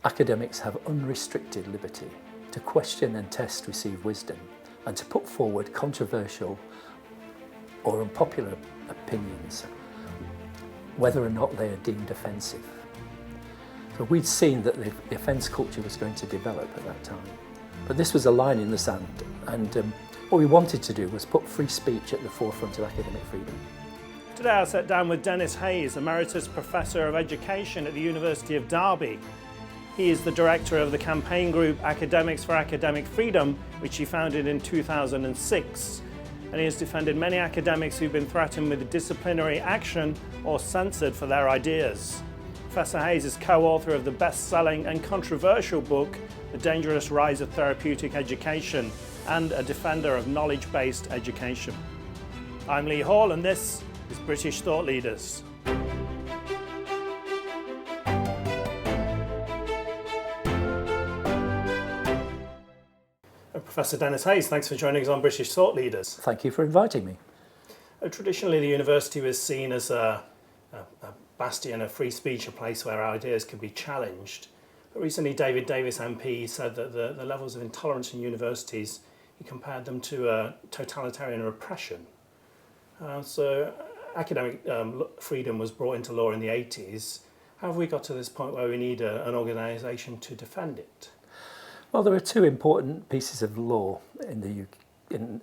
Academics have unrestricted liberty to question and test received wisdom and to put forward controversial or unpopular opinions, whether or not they are deemed offensive. So we'd seen that the offence culture was going to develop at that time. But this was a line in the sand, and what we wanted to do was put free speech at the forefront of academic freedom. Today I sat down with Dennis Hayes, Emeritus Professor of Education at the University of Derby. He is the director of the campaign group Academics for Academic Freedom, which he founded in 2006. And he has defended many academics who've been threatened with disciplinary action or censored for their ideas. Professor Hayes is co-author of the best-selling and controversial book, The Dangerous Rise of Therapeutic Education, and a defender of knowledge-based education. I'm Lee Hall, and this is British Thought Leaders. Professor Dennis Hayes, thanks for joining us on British Thought Leaders. Thank you for inviting me. Traditionally, the university was seen as a bastion of free speech, a place where ideas could be challenged. But recently, David Davis MP said that the levels of intolerance in universities, he compared them to a totalitarian repression. So academic freedom was brought into law in the 80s. How have we got to this point where we need an organisation to defend it? Well, there are two important pieces of law in the UK, in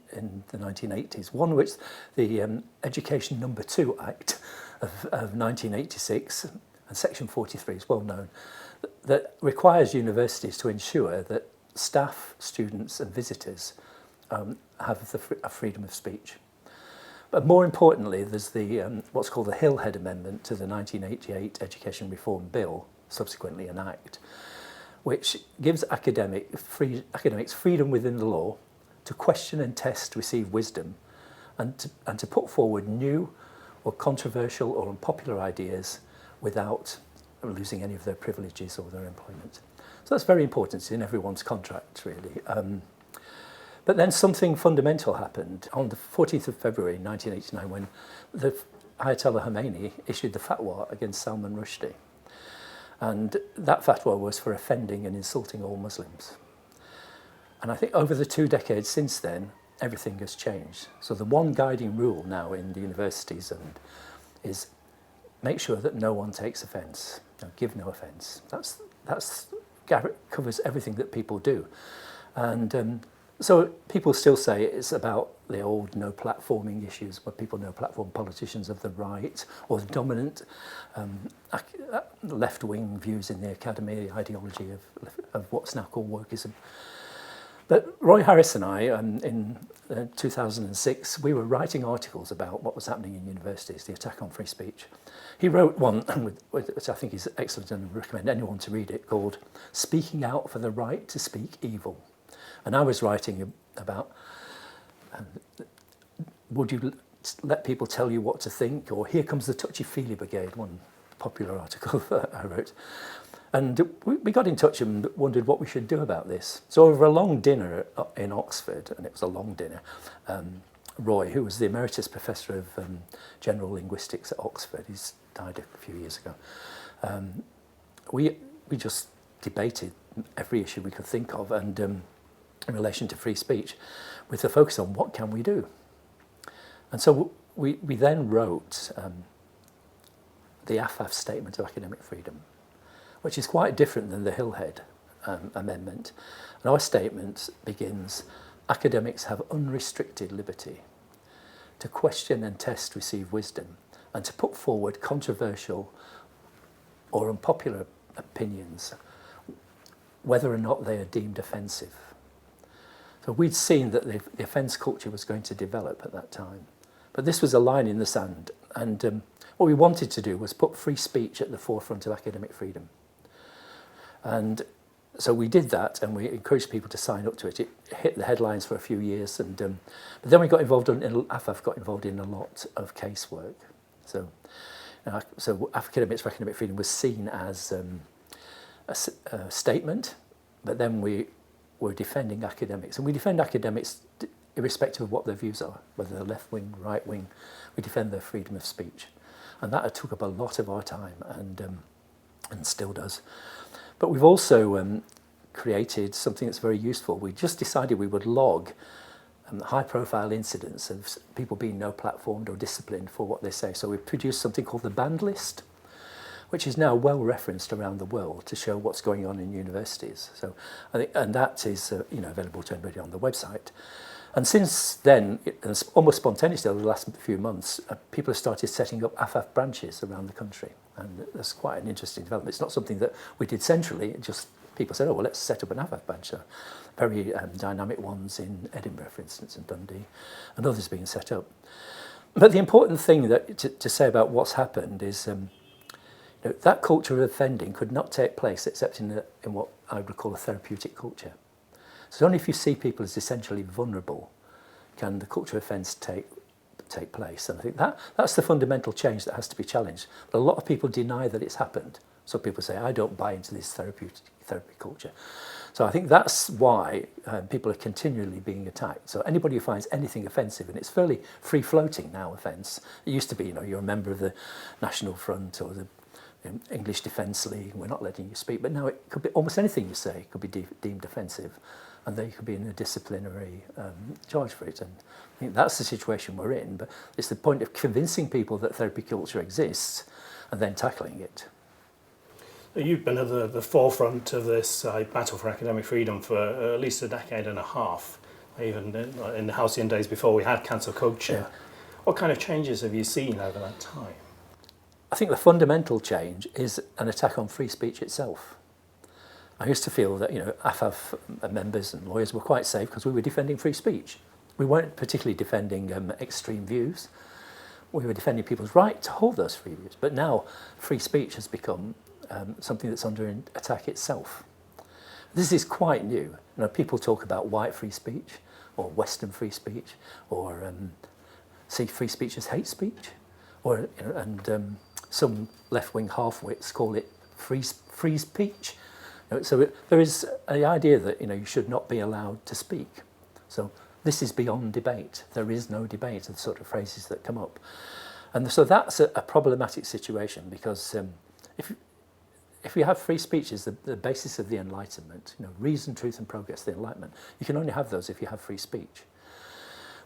the 1980s. One which the Education No. 2 Act of 1986, and Section 43 is well known, that requires universities to ensure that staff, students and visitors have a freedom of speech. But more importantly, there's the what's called the Hillhead Amendment to the 1988 Education Reform Bill, subsequently an Act, which gives academics freedom within the law to question and test received wisdom and to put forward new or controversial or unpopular ideas without losing any of their privileges or their employment. So that's very important. It's in everyone's contract, really. But then something fundamental happened on the 14th of February 1989 when the Ayatollah Khomeini issued the fatwa against Salman Rushdie. And that fatwa was for offending and insulting all Muslims. And I think over the 2 decades since then, everything has changed. So the one guiding rule now in the universities is make sure that no one takes offence. Give no offence. That covers everything that people do. And so people still say it's about the old no platforming issues where people no platform politicians of the right or the dominant left-wing views in the academy, ideology of what's now called wokeism. But Roy Harris and I, in 2006, we were writing articles about what was happening in universities, the attack on free speech. He wrote one, which I think is excellent and I recommend anyone to read it, called Speaking Out for the Right to Speak Evil. And I was writing about, would you let people tell you what to think? Or here comes the touchy-feely brigade, one popular article that I wrote. And we got in touch and wondered what we should do about this. So over a long dinner in Oxford, and it was a long dinner, Roy, who was the Emeritus Professor of General Linguistics at Oxford, he's died a few years ago, we just debated every issue we could think of, and in relation to free speech, with a focus on what can we do. And so we then wrote the AFAF Statement of Academic Freedom, which is quite different than the Hillhead Amendment. And our statement begins, academics have unrestricted liberty to question and test received wisdom and to put forward controversial or unpopular opinions, whether or not they are deemed offensive. So we'd seen that the offence culture was going to develop at that time. But this was a line in the sand, and what we wanted to do was put free speech at the forefront of academic freedom. And so we did that, and we encouraged people to sign up to it. It hit the headlines for a few years, and but then we got involved AFAF got involved in a lot of casework. So Academics for Academic Freedom was seen as a statement, but then we're defending academics, and we defend academics irrespective of what their views are, whether they're left wing, right wing. We defend their freedom of speech, and that took up a lot of our time, and still does. But we've also created something that's very useful. We just decided we would log high-profile incidents of people being no-platformed or disciplined for what they say. So we've produced something called the banned list, which is now well referenced around the world to show what's going on in universities. So I think, and that is available to anybody on the website. And since then, almost spontaneously over the last few months, people have started setting up AFAF branches around the country. And that's quite an interesting development. It's not something that we did centrally, it just people said, oh, well, let's set up an AFAF branch. So very dynamic ones in Edinburgh, for instance, and Dundee, and others being set up. But the important thing that to say about what's happened is that culture of offending could not take place except in what I would call a therapeutic culture. So only if you see people as essentially vulnerable can the culture of offence take place. And I think that's the fundamental change that has to be challenged. But a lot of people deny that it's happened. So people say, I don't buy into this therapy culture. So I think that's why people are continually being attacked. So anybody who finds anything offensive, and it's fairly free-floating now, offence. It used to be, you're a member of the National Front or the English Defence League, and we're not letting you speak. But now it could be almost anything you say could be deemed offensive, and then you could be in a disciplinary charge for it. And I think that's the situation we're in. But it's the point of convincing people that therapy culture exists and then tackling it. You've been at the forefront of this battle for academic freedom for at least a decade and a half, even in the halcyon days before we had cancel culture. Yeah. What kind of changes have you seen over that time? I think the fundamental change is an attack on free speech itself. I used to feel that AFAF members and lawyers were quite safe because we were defending free speech. We weren't particularly defending extreme views. We were defending people's right to hold those free views. But now free speech has become something that's under attack itself. This is quite new. People talk about white free speech or Western free speech or see free speech as hate speech, or some left-wing half-wits call it free speech. So there is the idea that you should not be allowed to speak. So this is beyond debate. There is no debate of the sort of phrases that come up, and so that's a problematic situation because if you have free speech as the basis of the Enlightenment, reason, truth and progress, the Enlightenment, you can only have those if you have free speech.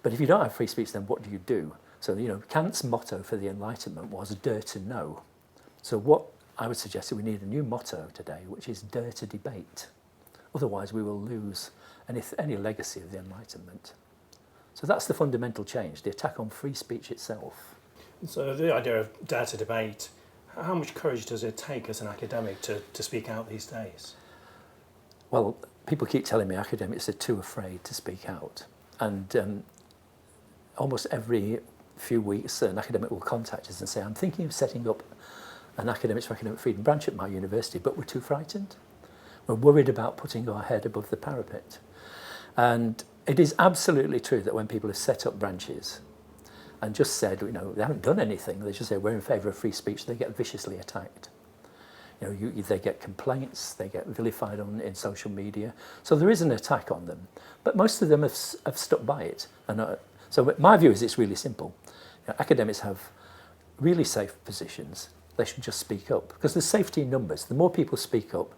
But if you don't have free speech, then what do you do? So, Kant's motto for the Enlightenment was dare to know. So what I would suggest is we need a new motto today, which is dare to debate. Otherwise, we will lose any legacy of the Enlightenment. So that's the fundamental change, the attack on free speech itself. So the idea of dare to debate, how much courage does it take as an academic to speak out these days? Well, people keep telling me academics are too afraid to speak out. And almost every few weeks, an academic will contact us and say, I'm thinking of setting up an Academics for Academic Freedom branch at my university, but we're too frightened. We're worried about putting our head above the parapet. And it is absolutely true that when people have set up branches and just said, they haven't done anything, they just say, we're in favour of free speech, they get viciously attacked. They get complaints, they get vilified in social media. So there is an attack on them. But most of them have stuck by it. And so my view is it's really simple. Academics have really safe positions. They should just speak up. Because there's safety in numbers. The more people speak up,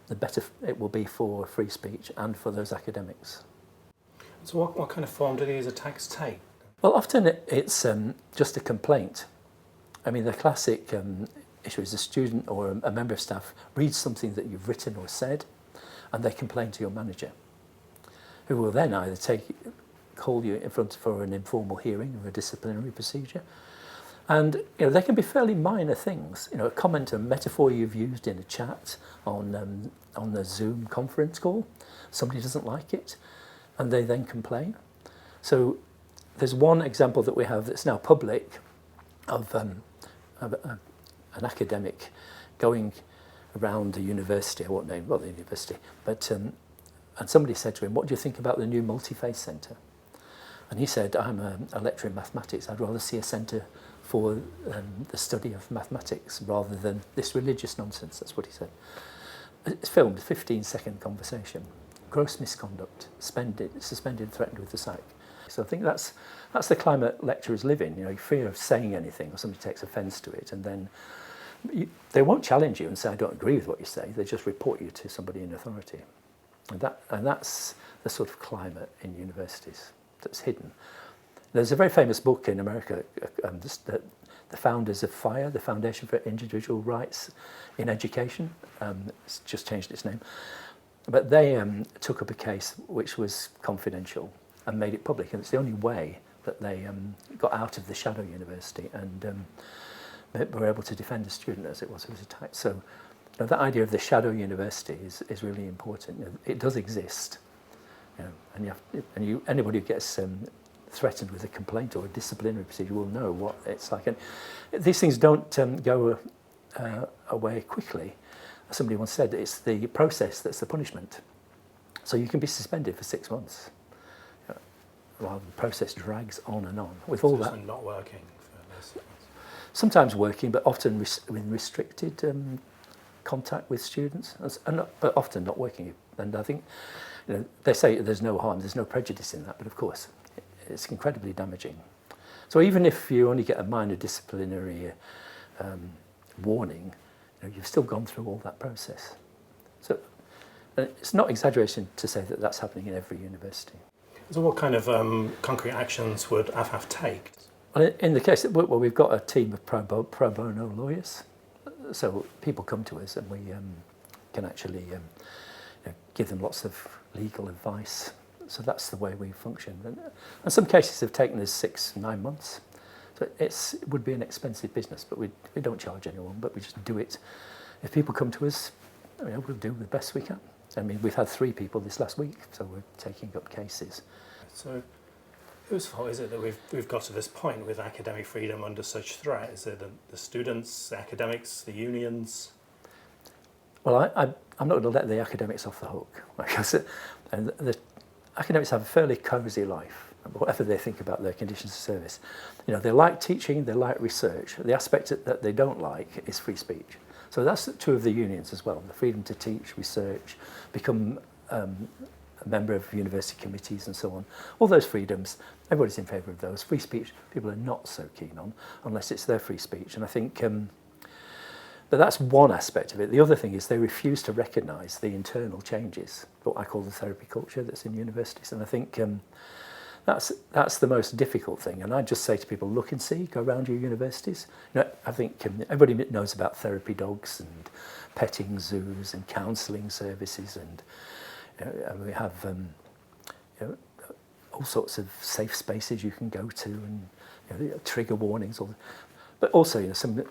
the better it will be for free speech and for those academics. So what kind of form do these attacks take? Well, often it's just a complaint. I mean, the classic issue is a student or a member of staff reads something that you've written or said, and they complain to your manager, who will then either call you in front for an informal hearing or a disciplinary procedure. And they can be fairly minor things. A comment, a metaphor you've used in a chat on the Zoom conference call, somebody doesn't like it, and they then complain. So there's one example that we have that's now public of an academic going around the university. I won't name the university, but and somebody said to him, "What do you think about the new multi-faith centre?" And he said, "I'm a lecturer in mathematics. I'd rather see a centre for the study of mathematics rather than this religious nonsense." That's what he said. It's filmed, 15-second conversation. Gross misconduct, suspended, threatened with the sack. So I think that's the climate lecturers live in. Fear of saying anything or somebody takes offence to it, and then they won't challenge you and say, I don't agree with what you say. They just report you to somebody in authority. And that's the sort of climate in universities that's hidden. There's a very famous book in America, the founders of FIRE, the Foundation for Individual Rights in Education. It's just changed its name. But they took up a case which was confidential and made it public. And it's the only way that they got out of the shadow university and were able to defend the student as it was attacked. So that idea of the shadow university is really important. It does exist. And anybody who gets threatened with a complaint or a disciplinary procedure will know what it's like. And these things don't go away quickly. Somebody once said it's the process that's the punishment. So you can be suspended for 6 months while the process drags on and on. With all that, not working for this. Sometimes working, but often with restricted contact with students, but often not working. And I think they say there's no harm, there's no prejudice in that, but of course it's incredibly damaging. So even if you only get a minor disciplinary warning, you've still gone through all that process. So it's not exaggeration to say that that's happening in every university. So what kind of concrete actions would AFAF take? Well, in the case, we've got a team of pro bono lawyers. So people come to us and we can actually give them lots of legal advice. So that's the way we function. And some cases have taken us 6-9 months. So it would be an expensive business, but we don't charge anyone, but we just do it. If people come to us, we'll do the best we can. I mean, we've had 3 people this last week, so we're taking up cases. So whose fault is it that we've got to this point with academic freedom under such threat? Is it the students, the academics, the unions? Well, I'm not going to let the academics off the hook, because the academics have a fairly cosy life, whatever they think about their conditions of service. They like teaching, they like research. The aspect that they don't like is free speech. So that's true of the unions as well, the freedom to teach, research, become a member of university committees and so on. All those freedoms, everybody's in favour of those. Free speech, people are not so keen on, unless it's their free speech. And I think, but that's one aspect of it. The other thing is they refuse to recognise the internal changes, what I call the therapy culture that's in universities. And I think that's the most difficult thing. And I just say to people, look and see, go around your universities. I think everybody knows about therapy dogs and petting zoos and counselling services, and we have all sorts of safe spaces you can go to, and trigger warnings. But also, some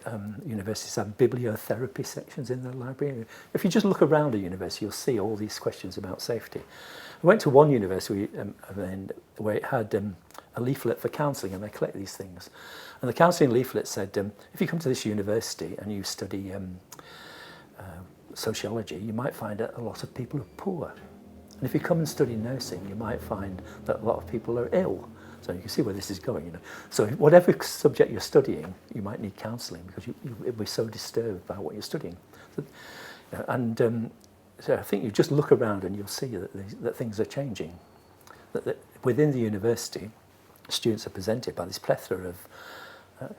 universities have bibliotherapy sections in their library. If you just look around a university, you'll see all these questions about safety. I went to one university where it had a leaflet for counselling, and they collect these things. And the counselling leaflet said, if you come to this university and you study sociology, you might find that a lot of people are poor. And if you come and study nursing, you might find that a lot of people are ill. So you can see where this is going. So whatever subject you're studying, you might need counselling because you'll be so disturbed by what you're studying. So I think you just look around and you'll see that things are changing. That within the university, students are presented by this plethora of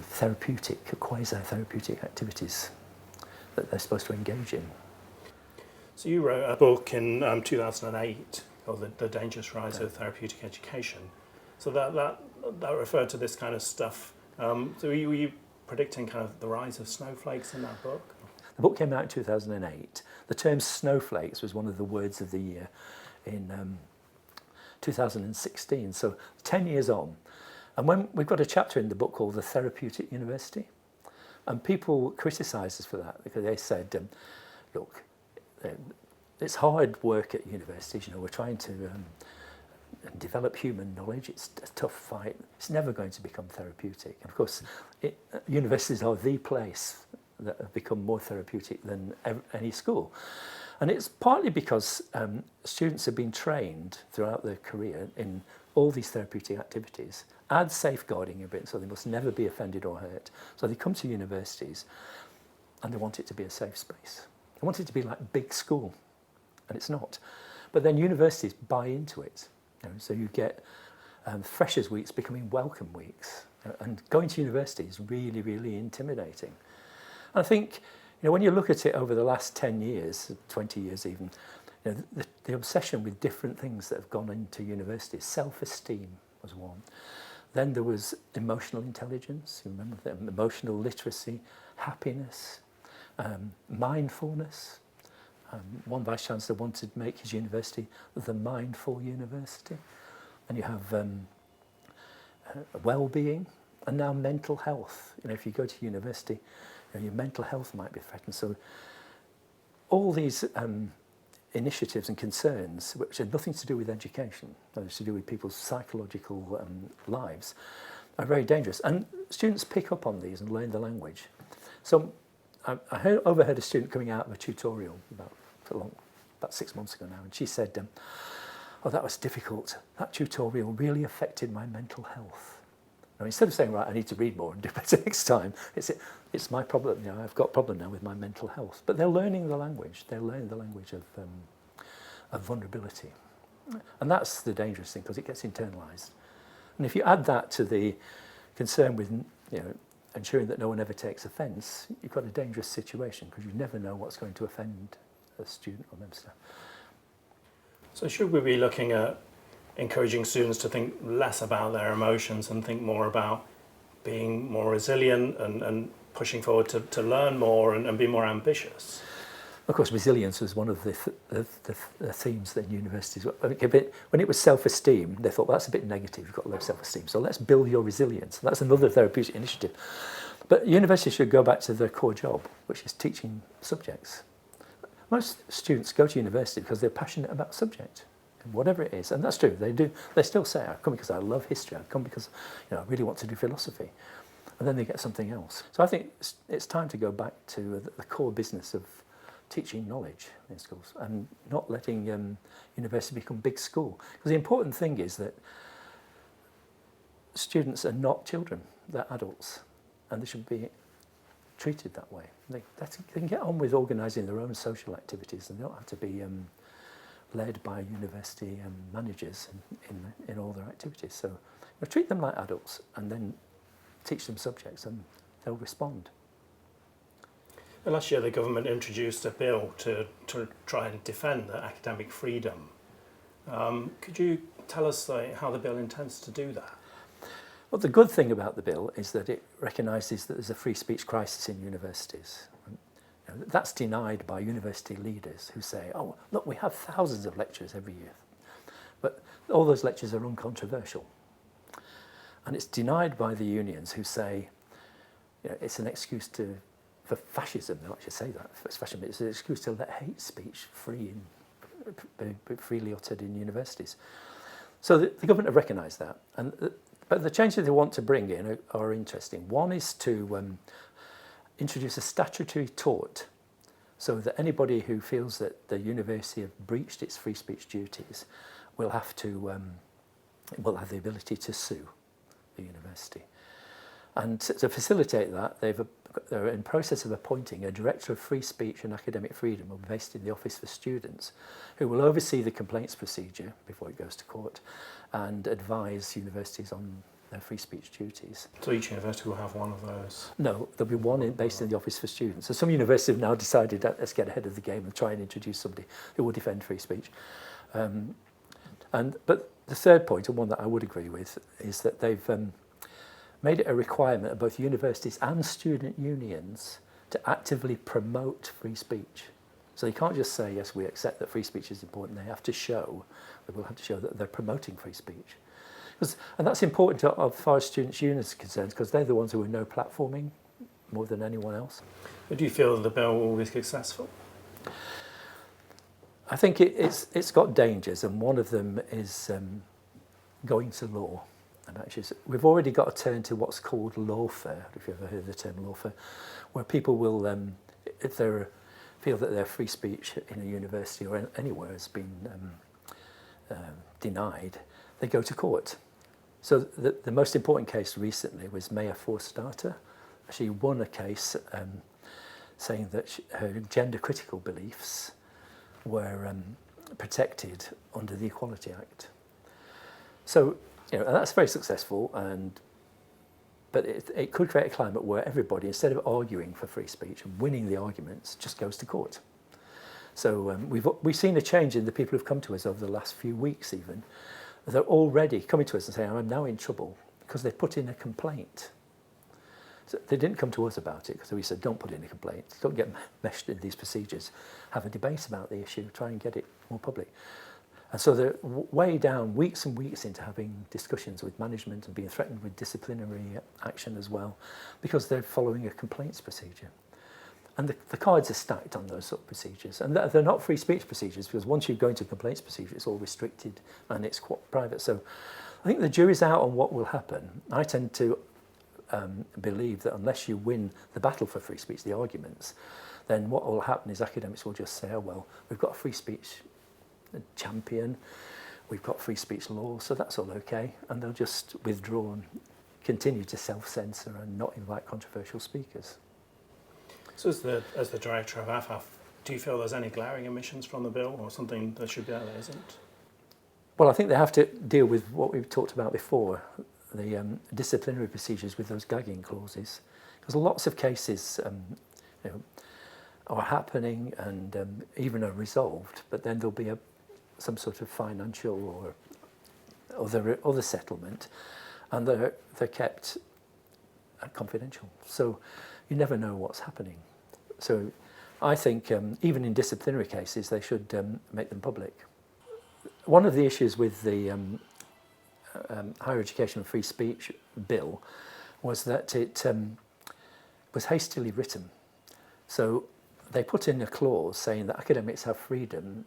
therapeutic, quasi-therapeutic activities that they're supposed to engage in. So you wrote a book in 2008 called The Dangerous Rise of Therapeutic Education. So that referred to this kind of stuff. So were you predicting kind of the rise of snowflakes in that book? The book came out in 2008. The term snowflakes was one of the words of the year in 2016, so 10 years on. And when we've got a chapter in the book called The Therapeutic University, and people criticised us for that because they said, look, it's hard work at universities, we're trying to develop human knowledge, it's a tough fight, it's never going to become therapeutic. And of course, universities are the place that have become more therapeutic than any school. And it's partly because students have been trained throughout their career in all these therapeutic activities, add safeguarding a bit, so they must never be offended or hurt. So they come to universities and they want it to be a safe space. They want it to be like big school, and it's not. But then universities buy into it. So you get freshers' weeks becoming welcome weeks. And going to university is really, really intimidating. And I think, when you look at it over the last 10 years, 20 years even, the obsession with different things that have gone into universities, self-esteem was one. Then there was emotional intelligence, you remember that, emotional literacy, happiness, mindfulness. One vice-chancellor wanted to make his university the mindful university. And you have well-being, and now mental health. If you go to university, your mental health might be threatened. So all these initiatives and concerns, which had nothing to do with education, it's to do with people's psychological lives, are very dangerous. And students pick up on these and learn the language. So I overheard a student coming out of a tutorial about 6 months ago now, and she said, oh, that was difficult. That tutorial really affected my mental health. Now, instead of saying, right, I need to read more and do better next time, it's my problem. I've got a problem now with my mental health. But they're learning the language. They're learning the language of vulnerability. And that's the dangerous thing, because it gets internalised. And if you add that to the concern with ensuring that no one ever takes offence, you've got a dangerous situation, because you never know what's going to offend a student or member staff. So should we be looking at encouraging students to think less about their emotions and think more about being more resilient and pushing forward to learn more and be more ambitious? Of course, resilience was one of the themes that universities were. When it was self-esteem, they thought, well, that's a bit negative, you've got low self-esteem, so let's build your resilience. That's another therapeutic initiative. But universities should go back to their core job, which is teaching subjects. Most students go to university because they're passionate about subject, whatever it is, and that's true. They still say, I come because I love history, I come because I really want to do philosophy, and then they get something else. So I think it's time to go back to the core business of teaching knowledge in schools and not letting university become big school. Because the important thing is that students are not children, they're adults, and they should be treated that way. They can get on with organising their own social activities, and they don't have to be led by university managers in all their activities. So treat them like adults and then teach them subjects, and they'll respond. Last year the government introduced a bill to try and defend the academic freedom. Could you tell us how the bill intends to do that? Well, the good thing about the bill is that it recognises that there's a free speech crisis in universities. That's denied by university leaders who say, oh, look, we have thousands of lectures every year. But all those lectures are uncontroversial. And it's denied by the unions who say, it's an excuse for fascism. They actually say that. It's an excuse to let hate speech be freely uttered in universities. So the government have recognised that. But the changes they want to bring in are interesting. One is to introduce a statutory tort, so that anybody who feels that the university have breached its free speech duties will have the ability to sue the university. And to facilitate that, they're in process of appointing a director of free speech and academic freedom, based in the Office for Students, who will oversee the complaints procedure before it goes to court and advise universities on their free speech duties. So each university will have one of those? No, there'll be one based in the Office for Students. So some universities have now decided that let's get ahead of the game and try and introduce somebody who will defend free speech. But the third point, and one that I would agree with, is that they've made it a requirement of both universities and student unions to actively promote free speech. So you can't just say, yes, we accept that free speech is important. They will have to show that they're promoting free speech. And that's important as far as students' unions are concerned, because they're the ones who know platforming more than anyone else. But do you feel the bill will be successful? I think it's got dangers, and one of them is going to law. And actually, we've already got to turn to what's called lawfare, if you've ever heard the term lawfare, where people will, if they feel that their free speech in a university or anywhere has been denied, they go to court. So the most important case recently was Maya Forstater. She won a case saying that her gender-critical beliefs were protected under the Equality Act. So, and that's very successful, and But it could create a climate where everybody, instead of arguing for free speech and winning the arguments, just goes to court. So we've seen a change in the people who've come to us over the last few weeks even. They're already coming to us and saying, I'm now in trouble because they put in a complaint. So they didn't come to us about it because we said, don't put in a complaint, don't get meshed in these procedures, have a debate about the issue, try and get it more public. And so they're way down, weeks and weeks into having discussions with management and being threatened with disciplinary action as well, because they're following a complaints procedure. And the cards are stacked on those sort of procedures. And they're not free speech procedures, because once you go into a complaints procedure, it's all restricted and it's quite private. So I think the jury's out on what will happen. I tend to believe that unless you win the battle for free speech, the arguments, then what will happen is academics will just say, oh, well, we've got a free speech champion, we've got free speech law, so that's all okay, and they'll just withdraw and continue to self-censor and not invite controversial speakers. So as the director of AFAF, do you feel there's any glaring omissions from the bill or something that should be out there isn't? Well, I think they have to deal with what we've talked about before, the disciplinary procedures with those gagging clauses, because lots of cases are happening and even are resolved, but then there'll be some sort of financial or other settlement, and they're kept confidential. So you never know what's happening. So I think even in disciplinary cases, they should make them public. One of the issues with the Higher Education and Free Speech bill was that it was hastily written. So they put in a clause saying that academics have freedom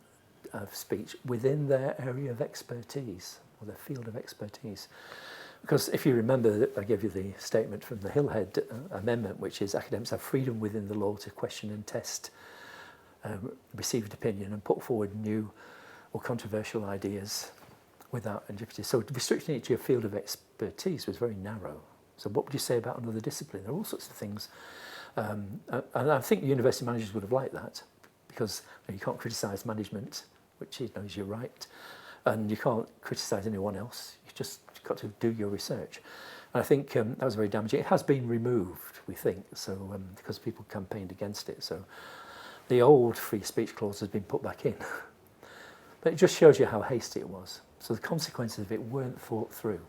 of speech within their area of expertise, or their field of expertise. Because if you remember, I gave you the statement from the Hillhead Amendment, which is academics have freedom within the law to question and test received opinion and put forward new or controversial ideas without injustice. So restricting it to your field of expertise was very narrow. So what would you say about another discipline? There are all sorts of things. And I think university managers would have liked that, because you can't criticise management, which is your right, and you can't criticise anyone else. You just got to do your research. And I think that was very damaging. It has been removed, we think, so because people campaigned against it. So the old free speech clause has been put back in. But it just shows you how hasty it was. So the consequences of it weren't thought through.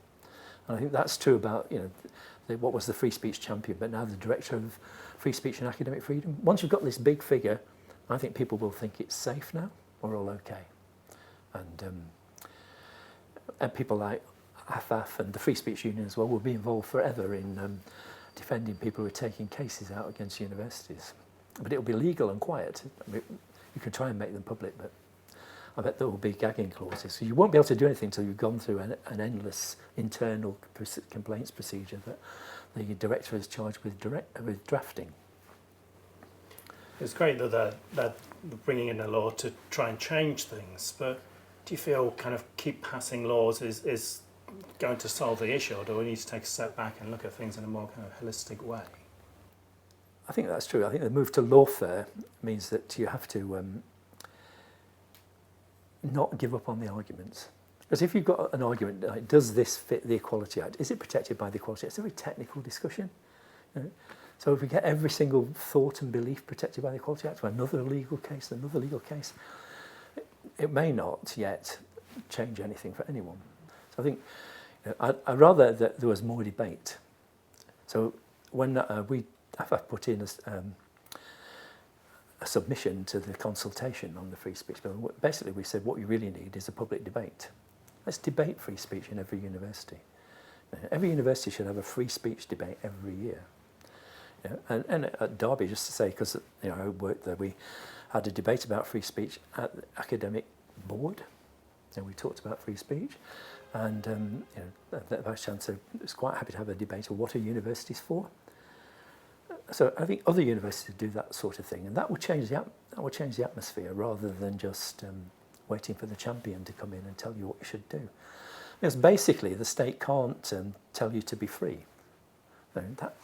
And I think that's true about, what was the free speech champion, but now the director of free speech and academic freedom. Once you've got this big figure, I think people will think it's safe now, we're all okay. And people like AFAF and the Free Speech Union as well will be involved forever in defending people who are taking cases out against universities. But it'll be legal and quiet. I mean, you can try and make them public, but I bet there will be gagging clauses. So you won't be able to do anything until you've gone through an endless internal complaints procedure that the director is charged with drafting. It's great that they're bringing in a law to try and change things, but do you feel kind of keep passing laws is going to solve the issue, or do we need to take a step back and look at things in a more kind of holistic way? I think that's true. I think the move to lawfare means that you have to not give up on the arguments. Because if you've got an argument, like, does this fit the Equality Act? Is it protected by the Equality Act? It's a very technical discussion. So if we get every single thought and belief protected by the Equality Act, another legal case, it may not yet change anything for anyone. So I think I'd rather that there was more debate. So when AFAF put in a submission to the consultation on the free speech bill, basically we said what you really need is a public debate. Let's debate free speech in every university. Every university should have a free speech debate every year. And at Derby, just to say, because I worked there, we had a debate about free speech at the academic board, and we talked about free speech. And the Vice Chancellor was quite happy to have a debate on what are universities for. So I think other universities do that sort of thing, and that will change the atmosphere rather than just waiting for the champion to come in and tell you what you should do. Because basically, the state can't tell you to be free.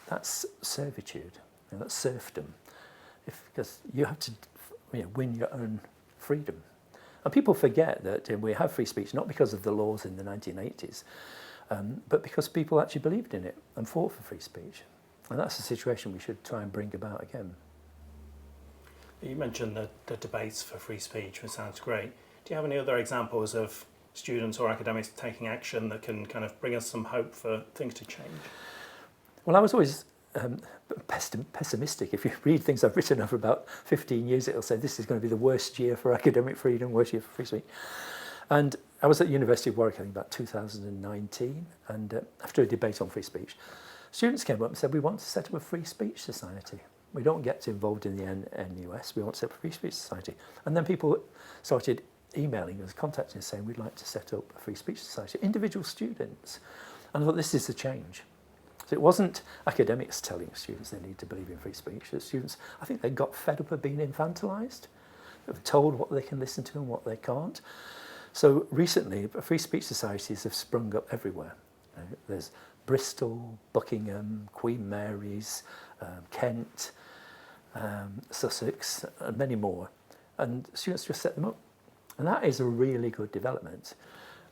That's servitude. That's serfdom. Because you have to win your own freedom. And people forget that we have free speech not because of the laws in the 1980s, but because people actually believed in it and fought for free speech. And that's a situation we should try and bring about again. You mentioned the debates for free speech, which sounds great. Do you have any other examples of students or academics taking action that can kind of bring us some hope for things to change? Well, I was always pessimistic. If you read things I've written over about 15 years, it'll say this is going to be the worst year for academic freedom, worst year for free speech. And I was at the University of Warwick, I think about 2019, and after a debate on free speech, students came up and said, we want to set up a free speech society. We don't get involved in the NUS, we want to set up a free speech society. And then people started emailing us, contacting us, saying we'd like to set up a free speech society, individual students. And I thought, this is the change. So it wasn't academics telling students they need to believe in free speech. The students, I think they got fed up of being infantilised. They were told what they can listen to and what they can't. So recently, free speech societies have sprung up everywhere. There's Bristol, Buckingham, Queen Mary's, Kent, Sussex, and many more. And students just set them up. And that is a really good development.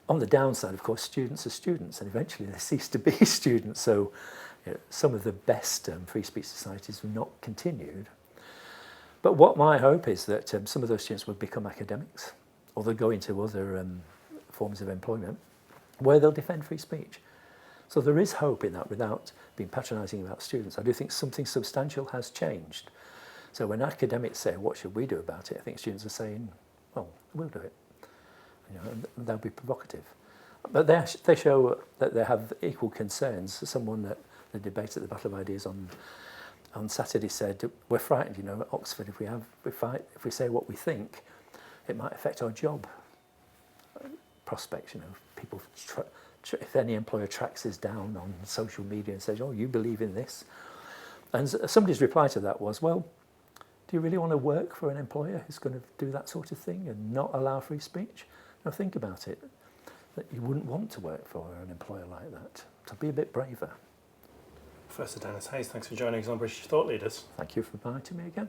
On the downside, of course, students are students, and eventually they cease to be students. So some of the best free speech societies have not continued. But what my hope is that some of those students will become academics, or they'll go into other forms of employment where they'll defend free speech. So there is hope in that without being patronising about students. I do think something substantial has changed. So when academics say, what should we do about it? I think students are saying, well, we'll do it. And they'll be provocative. But they show that they have equal concerns. Someone at the debate at the Battle of Ideas on Saturday said, we're frightened, at Oxford, if we say what we think, it might affect our job prospects. People, if any employer tracks us down on social media and says, oh, you believe in this. And somebody's reply to that was, well, do you really want to work for an employer who's going to do that sort of thing and not allow free speech? Now think about it, that you wouldn't want to work for an employer like that. So be a bit braver. Professor Dennis Hayes, thanks for joining us on British Thought Leaders. Thank you for inviting me again.